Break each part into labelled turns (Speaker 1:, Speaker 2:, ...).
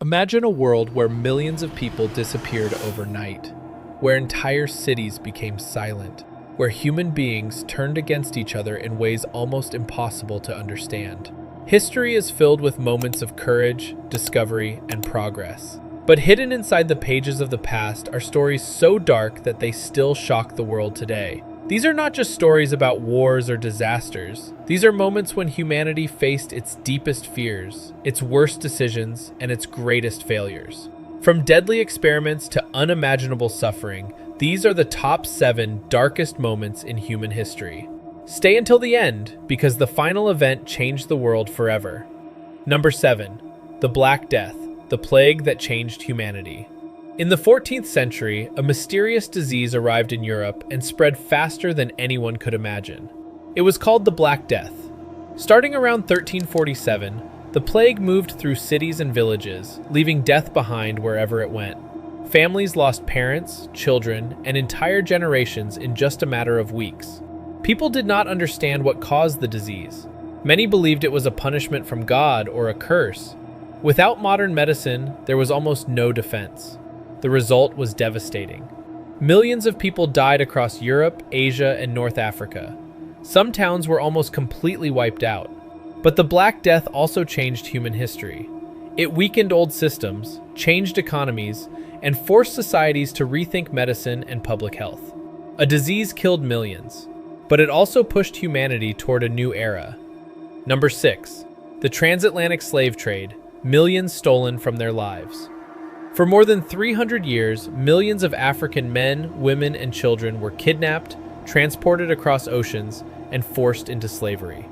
Speaker 1: Imagine a world where millions of people disappeared overnight, where entire cities became silent, where human beings turned against each other in ways almost impossible to understand. History is filled with moments of courage, discovery, and progress. But hidden inside the pages of the past are stories so dark that they still shock the world today. These are not just stories about wars or disasters. These are moments when humanity faced its deepest fears, its worst decisions, and its greatest failures. From deadly experiments to unimaginable suffering, these are the top 7 darkest moments in human history. Stay until the end, because the final event changed the world forever. Number 7. The Black Death, the plague that changed humanity. In the 14th century, a mysterious disease arrived in Europe and spread faster than anyone could imagine. It was called the Black Death. Starting around 1347, the plague moved through cities and villages, leaving death behind wherever it went. Families lost parents, children, and entire generations in just a matter of weeks. People did not understand what caused the disease. Many believed it was a punishment from God or a curse. Without modern medicine, there was almost no defense. The result was devastating. Millions of people died across Europe, Asia, and North Africa. Some towns were almost completely wiped out. But the Black Death also changed human history. It weakened old systems, changed economies, and forced societies to rethink medicine and public health. A disease killed millions, but it also pushed humanity toward a new era. Number 6. The transatlantic slave trade, millions stolen from their lives. For more than 300 years, millions of African men, women, and children were kidnapped, transported across oceans, and forced into slavery.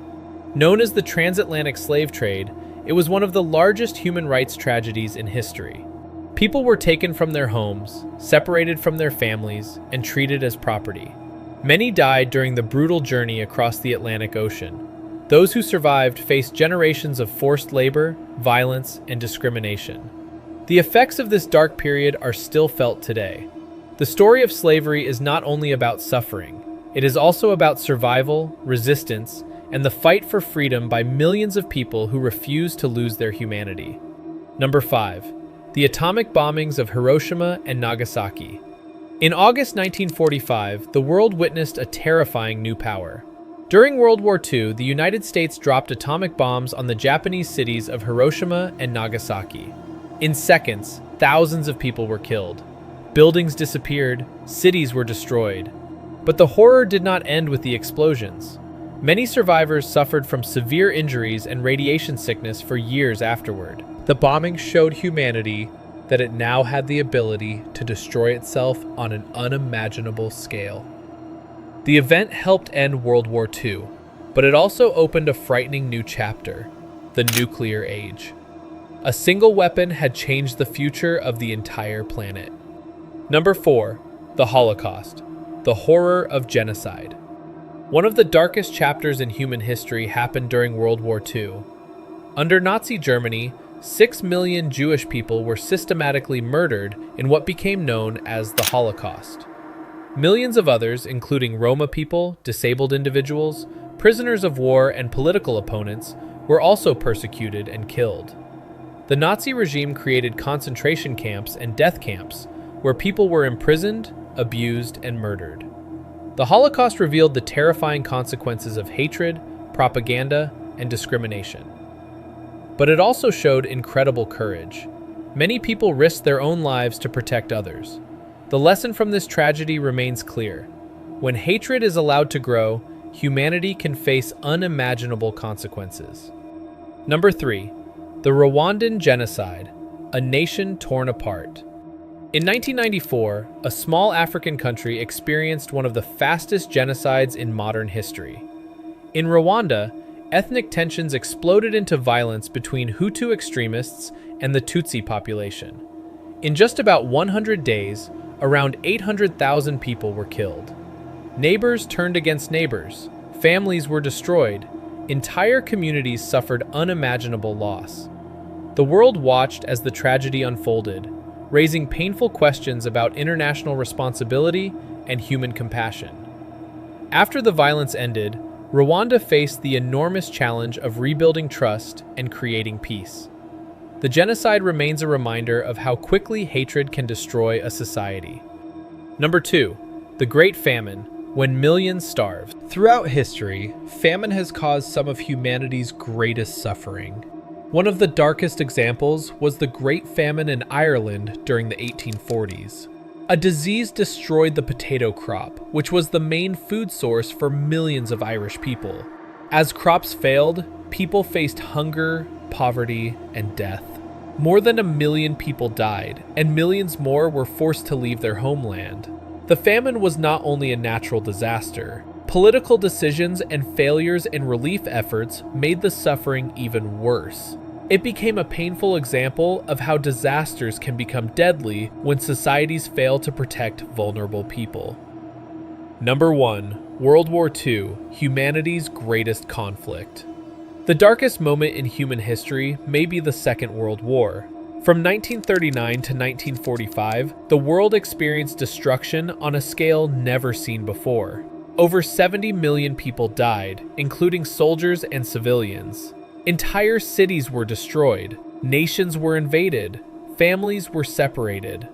Speaker 1: Known as the transatlantic slave trade, it was one of the largest human rights tragedies in history. People were taken from their homes, separated from their families, and treated as property. Many died during the brutal journey across the Atlantic Ocean. Those who survived faced generations of forced labor, violence, and discrimination. The effects of this dark period are still felt today. The story of slavery is not only about suffering, it is also about survival, resistance, and the fight for freedom by millions of people who refuse to lose their humanity. Number 5. The atomic bombings of Hiroshima and Nagasaki. In August 1945, the world witnessed a terrifying new power. During World War II, the United States dropped atomic bombs on the Japanese cities of Hiroshima and Nagasaki. In seconds, thousands of people were killed. Buildings disappeared, cities were destroyed. But the horror did not end with the explosions. Many survivors suffered from severe injuries and radiation sickness for years afterward. The bombing showed humanity that it now had the ability to destroy itself on an unimaginable scale. The event helped end World War II, but it also opened a frightening new chapter, the nuclear age. A single weapon had changed the future of the entire planet. Number 4. The Holocaust, the horror of genocide. One of the darkest chapters in human history happened during World War II. Under Nazi Germany, 6 million Jewish people were systematically murdered in what became known as the Holocaust. Millions of others, including Roma people, disabled individuals, prisoners of war, and political opponents, were also persecuted and killed. The Nazi regime created concentration camps and death camps where people were imprisoned, abused, and murdered. The Holocaust revealed the terrifying consequences of hatred, propaganda, and discrimination. But it also showed incredible courage. Many people risked their own lives to protect others. The lesson from this tragedy remains clear. When hatred is allowed to grow, humanity can face unimaginable consequences. Number 3. The Rwandan genocide, a nation torn apart. In 1994, a small African country experienced one of the fastest genocides in modern history. In Rwanda, ethnic tensions exploded into violence between Hutu extremists and the Tutsi population. In just about 100 days, around 800,000 people were killed. Neighbors turned against neighbors, families were destroyed, entire communities suffered unimaginable loss. The world watched as the tragedy unfolded, raising painful questions about international responsibility and human compassion. After the violence ended, Rwanda faced the enormous challenge of rebuilding trust and creating peace. the genocide remains a reminder of how quickly hatred can destroy a society. Number 2, the Great Famine, when millions starved. Throughout history, famine has caused some of humanity's greatest suffering. One of the darkest examples was the Great Famine in Ireland during the 1840s. A disease destroyed the potato crop, which was the main food source for millions of Irish people. As crops failed, people faced hunger, poverty, and death. More than 1 million people died, and millions more were forced to leave their homeland. The famine was not only a natural disaster. Political decisions and failures in relief efforts made the suffering even worse. It became a painful example of how disasters can become deadly when societies fail to protect vulnerable people. Number 1, World War II, humanity's greatest conflict. The darkest moment in human history may be the Second World War. From 1939 to 1945, the world experienced destruction on a scale never seen before. Over 70 million people died, including soldiers and civilians. Entire cities were destroyed, nations were invaded, families were separated.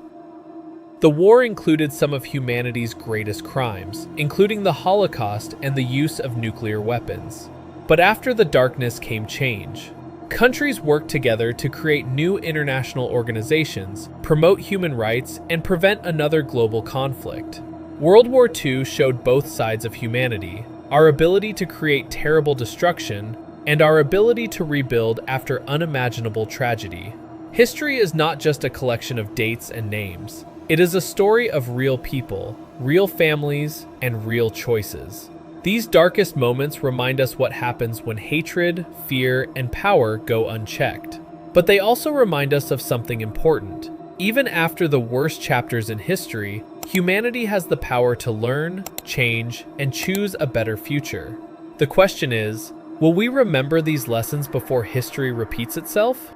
Speaker 1: The war included some of humanity's greatest crimes, including the Holocaust and the use of nuclear weapons. But after the darkness came change. Countries worked together to create new international organizations, promote human rights, and prevent another global conflict. World War II showed both sides of humanity, our ability to create terrible destruction, and our ability to rebuild after unimaginable tragedy. History is not just a collection of dates and names. It is a story of real people, real families, and real choices. These darkest moments remind us what happens when hatred, fear, and power go unchecked. But they also remind us of something important. Even after the worst chapters in history, humanity has the power to learn, change, and choose a better future. The question is, will we remember these lessons before history repeats itself?